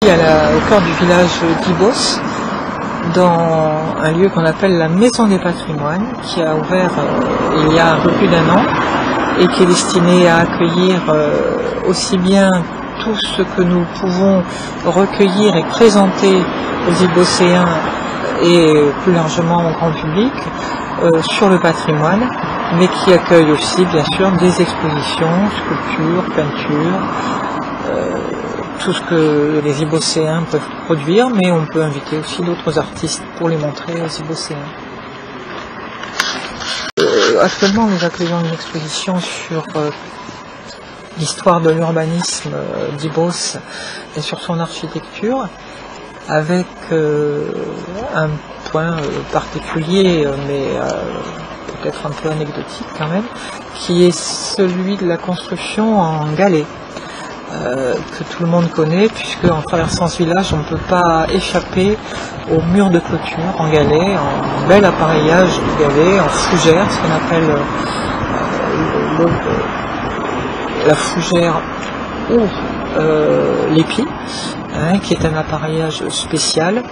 Au cœur du village d'Ibos, dans un lieu qu'on appelle la Maison des Patrimoines, qui a ouvert il y a un peu plus d'1 an et qui est destiné à accueillir aussi bien tout ce que nous pouvons recueillir et présenter aux Ibocéens et plus largement au grand public sur le patrimoine, mais qui accueille aussi bien sûr des expositions, sculptures, peintures, tout ce que les Ibocéens peuvent produire, mais on peut inviter aussi d'autres artistes pour les montrer aux Ibocéens. Actuellement, nous accueillons une exposition sur l'histoire de l'urbanisme d'Ibos et sur son architecture, avec un point particulier, mais peut-être un peu anecdotique quand même, qui est celui de la construction en galets. Que tout le monde connaît, puisque en traversant ce village on ne peut pas échapper aux murs de clôture en galets, en bel appareillage de galets, en fougère, ce qu'on appelle la fougère ou l'épi, qui est un appareillage spécial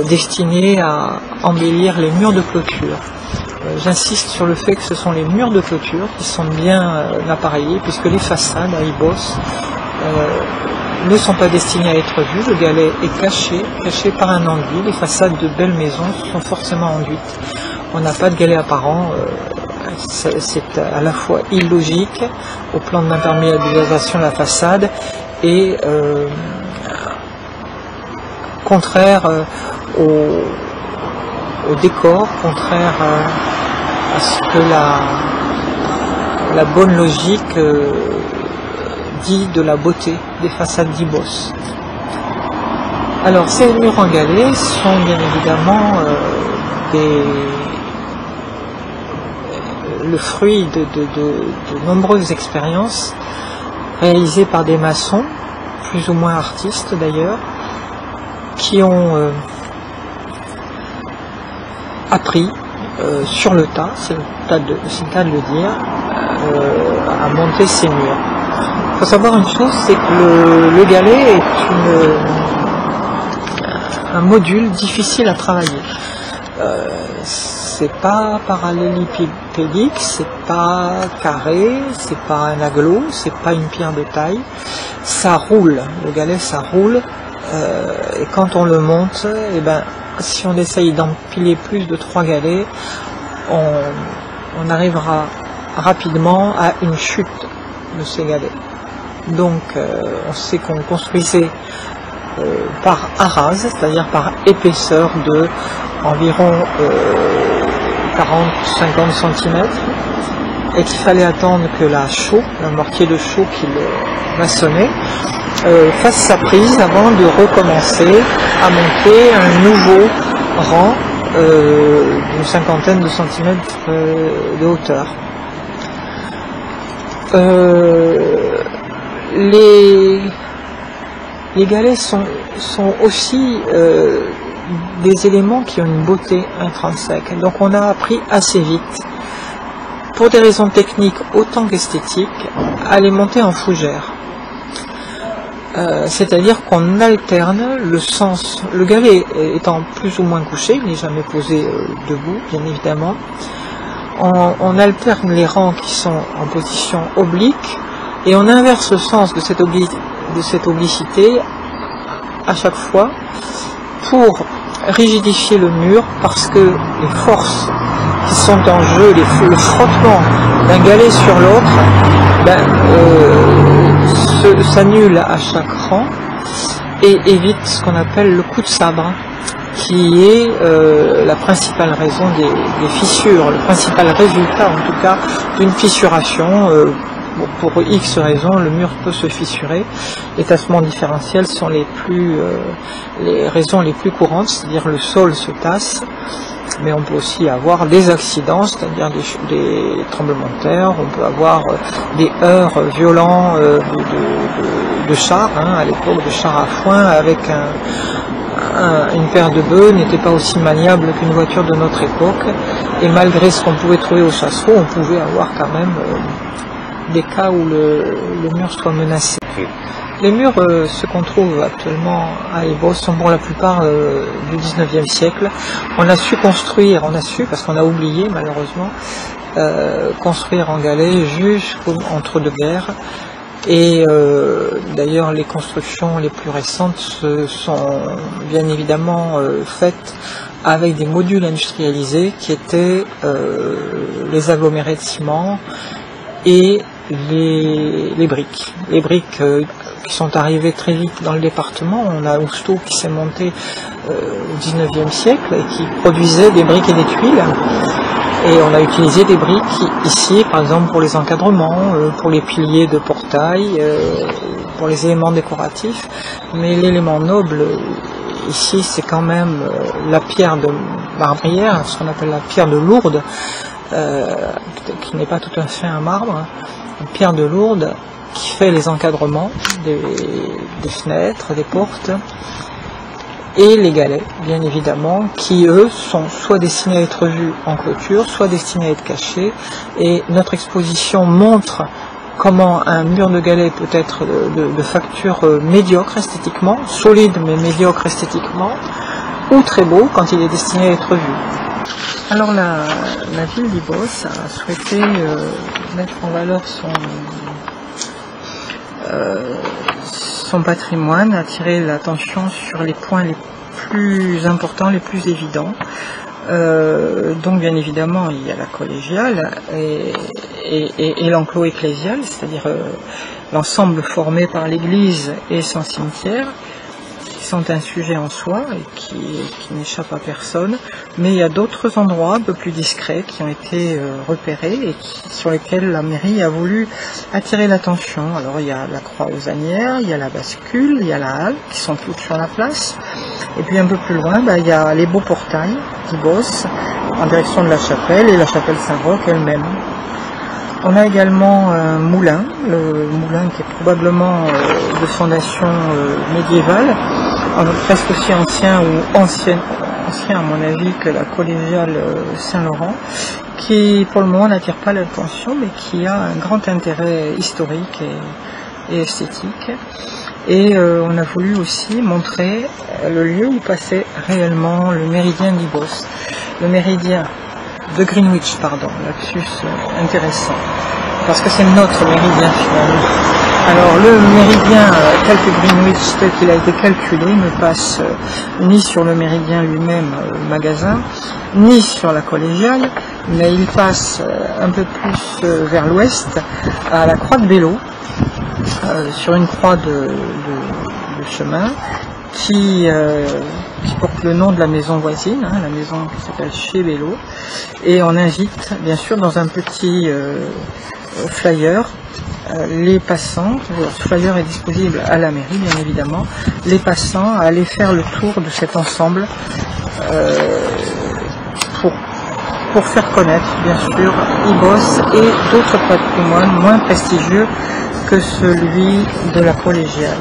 destiné à embellir les murs de clôture. J'insiste sur le fait que ce sont les murs de clôture qui sont bien appareillés, puisque les façades à Ibos ne sont pas destinées à être vues. Le galet est caché par un enduit. Les façades de belles maisons sont forcément enduites. On n'a pas de galet apparent. C'est à la fois illogique au plan de l'imperméabilisation de la façade et contraire au décor, contraire à ce que la bonne logique dit de la beauté des façades d'Ibos. Alors ces murs en galets sont bien évidemment le fruit de nombreuses expériences réalisées par des maçons, plus ou moins artistes d'ailleurs, qui ont appris sur le tas, c'est le cas de le dire, à monter ces murs. Il faut savoir une chose, c'est que le galet est un module difficile à travailler. C'est pas parallélépipédique, c'est pas carré, c'est pas un aglo, c'est pas une pierre de taille. Ça roule, le galet ça roule, et quand on le monte, et ben si on essaye d'empiler plus de 3 galets, on arrivera rapidement à une chute de ces galets. Donc on sait qu'on construisait par arase, c'est-à-dire par épaisseur de environ 40-50 cm, et qu'il fallait attendre que la chaux, le mortier de chaux qui le maçonnait, fasse sa prise avant de recommencer à monter un nouveau rang d'une cinquantaine de centimètres de hauteur. Les galets sont aussi des éléments qui ont une beauté intrinsèque. Donc on a appris assez vite, pour des raisons techniques autant qu'esthétiques, à les monter en fougère. C'est-à-dire qu'on alterne le sens, le galet étant plus ou moins couché, il n'est jamais posé debout, bien évidemment. On alterne les rangs qui sont en position oblique et on inverse le sens de cette oblicité à chaque fois pour rigidifier le mur, parce que les forces qui sont en jeu, le frottement d'un galet sur l'autre, s'annule à chaque rang et évite ce qu'on appelle le coup de sabre, qui est la principale raison des fissures, le principal résultat en tout cas d'une fissuration. Pour X raisons, le mur peut se fissurer. Les tassements différentiels sont les raisons les plus courantes, c'est-à-dire le sol se tasse, mais on peut aussi avoir des accidents, c'est-à-dire des tremblements de terre, on peut avoir des heurts violents de chars, à l'époque de chars à foin, avec une paire de bœufs n'était pas aussi maniable qu'une voiture de notre époque, et malgré ce qu'on pouvait trouver au chassereau, on pouvait avoir quand même des cas où le mur soit menacé. Les murs, ce qu'on trouve actuellement à Ibos, sont pour la plupart du 19e siècle. On a su construire, parce qu'on a oublié malheureusement, construire en galets jusqu'entre deux guerres. Et d'ailleurs les constructions les plus récentes sont bien évidemment faites avec des modules industrialisés qui étaient les agglomérés de ciment et les briques. Les briques qui sont arrivées très vite dans le département. On a Ousto qui s'est monté au 19e siècle et qui produisait des briques et des tuiles. Et on a utilisé des briques ici, par exemple pour les encadrements, pour les piliers de portail, pour les éléments décoratifs. Mais l'élément noble ici, c'est quand même la pierre de marbrière, ce qu'on appelle la pierre de Lourdes, qui n'est pas tout à fait un marbre, une pierre de Lourdes qui fait les encadrements des fenêtres, des portes, et les galets, bien évidemment, qui eux sont soit destinés à être vus en clôture, soit destinés à être cachés. Et notre exposition montre comment un mur de galets peut être de facture médiocre esthétiquement, solide mais médiocre esthétiquement, ou très beau quand il est destiné à être vu. Alors la ville d'Ibos a souhaité mettre en valeur son patrimoine, attirer l'attention sur les points les plus importants, les plus évidents. Donc bien évidemment il y a la collégiale et l'enclos ecclésial, c'est-à-dire l'ensemble formé par l'église et son cimetière, qui sont un sujet en soi et qui n'échappe à personne, mais il y a d'autres endroits un peu plus discrets qui ont été repérés et sur lesquels la mairie a voulu attirer l'attention. Alors il y a la croix aux anières, il y a la bascule, il y a la halle qui sont toutes sur la place, et puis un peu plus loin il y a les beaux portails d'Ibos en direction de la chapelle et la chapelle Saint-Roch elle-même. On a également un moulin, le moulin qui est probablement de fondation médiévale, presque aussi ancien ou ancien à mon avis que la collégiale Saint-Laurent, qui pour le moment n'attire pas l'attention mais qui a un grand intérêt historique et esthétique. Et on a voulu aussi montrer le lieu où passait réellement le méridien d'Ibos, le méridien de Greenwich, pardon, lapsus intéressant, parce que c'est notre méridien finalement. Alors le méridien tel que Greenwich, tel qu'il a été calculé, ne passe ni sur le méridien lui-même, le magasin, ni sur la collégiale, mais il passe un peu plus vers l'ouest, à la croix de Bello, sur une croix de chemin qui porte le nom de la maison voisine, la maison qui s'appelle chez Bello, et on invite bien sûr dans un petit flyer les passants, ce flyer est disponible à la mairie bien évidemment, les passants à aller faire le tour de cet ensemble pour faire connaître bien sûr Ibos et d'autres patrimoines moins prestigieux que celui de la collégiale.